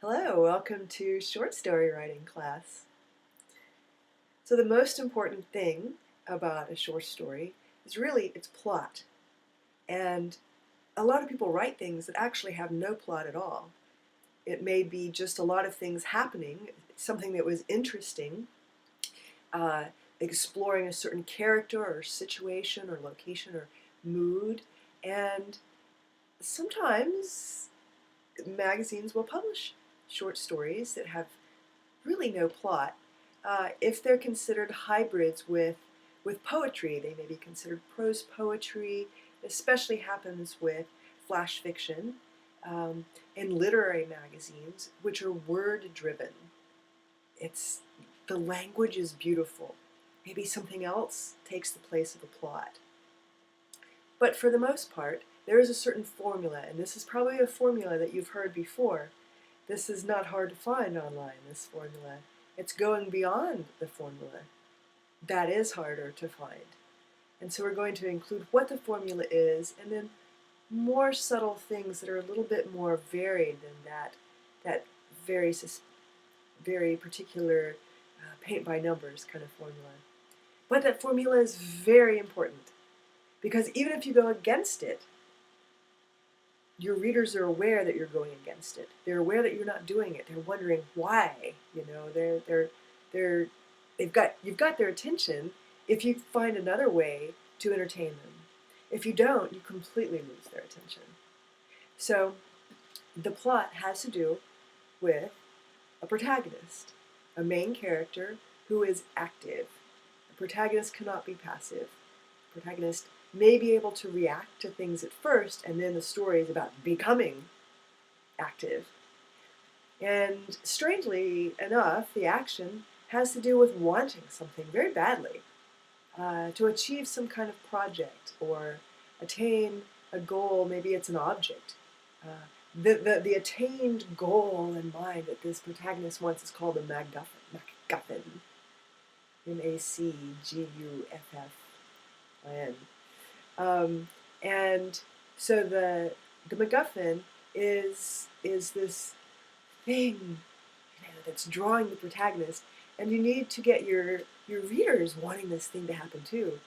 Hello, welcome to short story writing class. So the most important thing about a short story is really its plot. And a lot of people write things that actually have no plot at all. It may be just a lot of things happening, something that was interesting, uh, exploring a certain character or situation or location or mood. And sometimes magazines will publish short stories that have really no plot. If they're considered hybrids with poetry, they may be considered prose poetry. It especially happens with flash fiction and literary magazines, which are word-driven. The language is beautiful. Maybe something else takes the place of a plot. But for the most part, there is a certain formula, and this is probably a formula that you've heard before. This is not hard to find online, this formula. It's going beyond the formula. That is harder to find. And so we're going to include what the formula is, and then more subtle things that are a little bit more varied than that very particular paint by numbers kind of formula. But that formula is very important, because even if you go against it, your readers are aware that you're going against it. They're aware that you're not doing it. They're wondering why. You know, you've got their attention if you find another way to entertain them. If you don't, you completely lose their attention. So the plot has to do with a protagonist, a main character who is active. The protagonist cannot be passive. The protagonist may be able to react to things at first, and then the story is about becoming active. And strangely enough, the action has to do with wanting something very badly, to achieve some kind of project or attain a goal. Maybe it's an object. The attained goal in mind that this protagonist wants is called a MacGuffin. MacGuffin. And so the MacGuffin is this thing, that's drawing the protagonist, and you need to get your readers wanting this thing to happen too,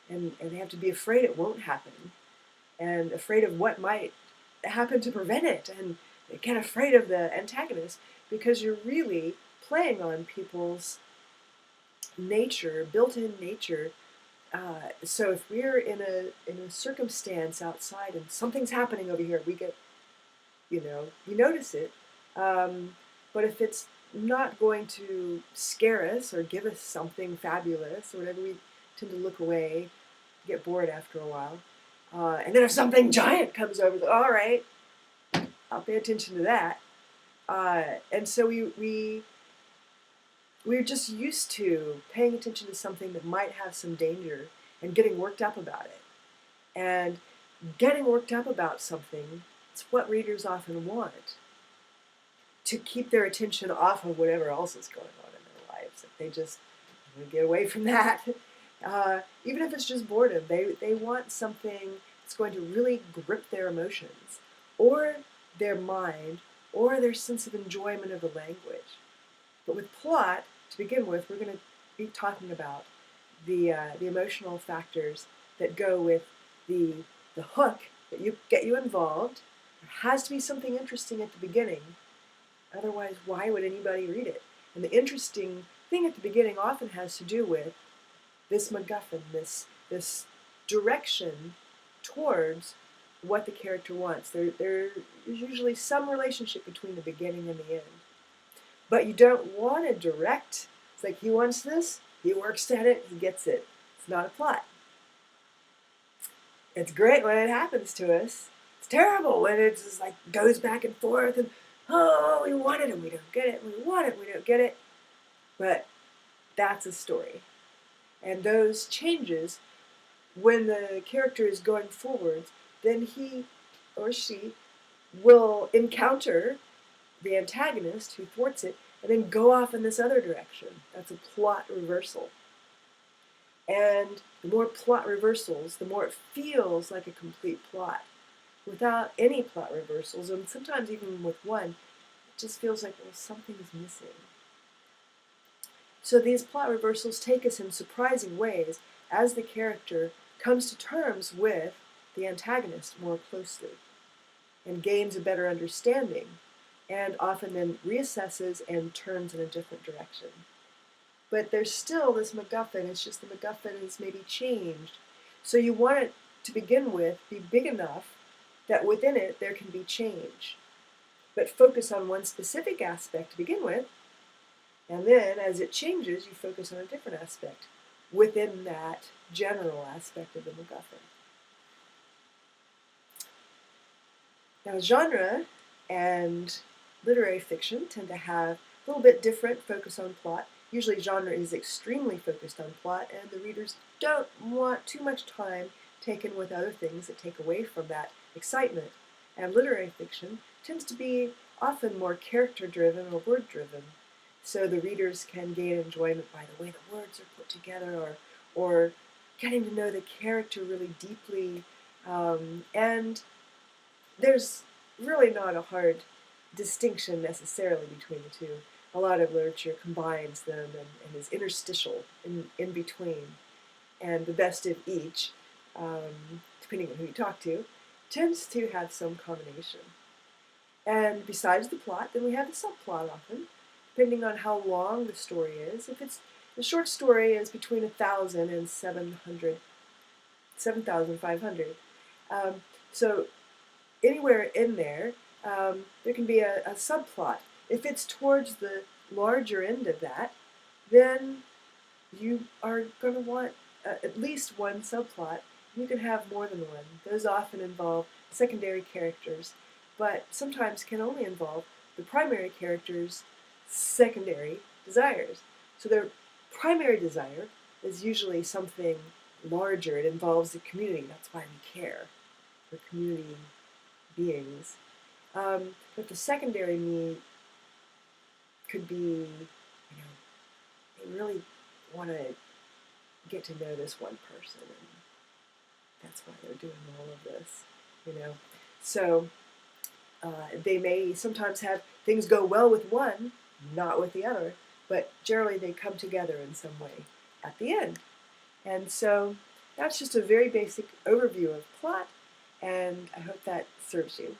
and they have to be afraid it won't happen, and afraid of what might happen to prevent it, and they get afraid of the antagonist, because you're really playing on people's nature, built-in nature. So if we're in a circumstance outside and something's happening over here, we notice it. But if it's not going to scare us or give us something fabulous or whatever, we tend to look away, get bored after a while. And then if something giant comes over, all right, I'll pay attention to that. And so we're just used to paying attention to something that might have some danger and getting worked up about it. And getting worked up about something, it's what readers often want, to keep their attention off of whatever else is going on in their lives. If they just want to get away from that. Even if it's just boredom, they want something that's going to really grip their emotions, or their mind, or their sense of enjoyment of the language. But with plot, to begin with, we're going to be talking about the emotional factors that go with the hook that get you involved. There has to be something interesting at the beginning. Otherwise, why would anybody read it? And the interesting thing at the beginning often has to do with this MacGuffin, this direction towards what the character wants. There's usually some relationship between the beginning and the end. But you don't want to direct. It's like, he wants this, he works at it, he gets it. It's not a plot. It's great when it happens to us. It's terrible when it just like goes back and forth and, oh, we want it and we don't get it, we want it, we don't get it. But that's a story. And those changes, when the character is going forwards, then he or she will encounter the antagonist who thwarts it, and then go off in this other direction. That's a plot reversal. And the more plot reversals, the more it feels like a complete plot. Without any plot reversals, and sometimes even with one, just feels like, well, something is missing. So these plot reversals take us in surprising ways as the character comes to terms with the antagonist more closely and gains a better understanding, and often then reassesses and turns in a different direction. But there's still this MacGuffin, it's just the MacGuffin is maybe changed. So you want it to begin with be big enough that within it there can be change. But focus on one specific aspect to begin with, and then as it changes, you focus on a different aspect within that general aspect of the MacGuffin. Now, genre and literary fiction tend to have a little bit different focus on plot. Usually genre is extremely focused on plot, and the readers don't want too much time taken with other things that take away from that excitement. And literary fiction tends to be often more character-driven or word-driven, so the readers can gain enjoyment by the way the words are put together, or getting to know the character really deeply. And there's really not a hard distinction necessarily between the two. A lot of literature combines them and is interstitial in between. And the best of each, depending on who you talk to, tends to have some combination. And besides the plot, then we have the subplot often, depending on how long the story is. If it's the short story is between 1,000 and 7,500. So anywhere in there, there can be a subplot. If it's towards the larger end of that, then you are going to want at least one subplot. You can have more than one. Those often involve secondary characters, but sometimes can only involve the primary character's secondary desires. So their primary desire is usually something larger. It involves the community. That's why we care. We're community beings. But the secondary need could be, they really want to get to know this one person, and that's why they're doing all of this, So they may sometimes have things go well with one, not with the other, but generally they come together in some way at the end. And so that's just a very basic overview of plot, and I hope that serves you.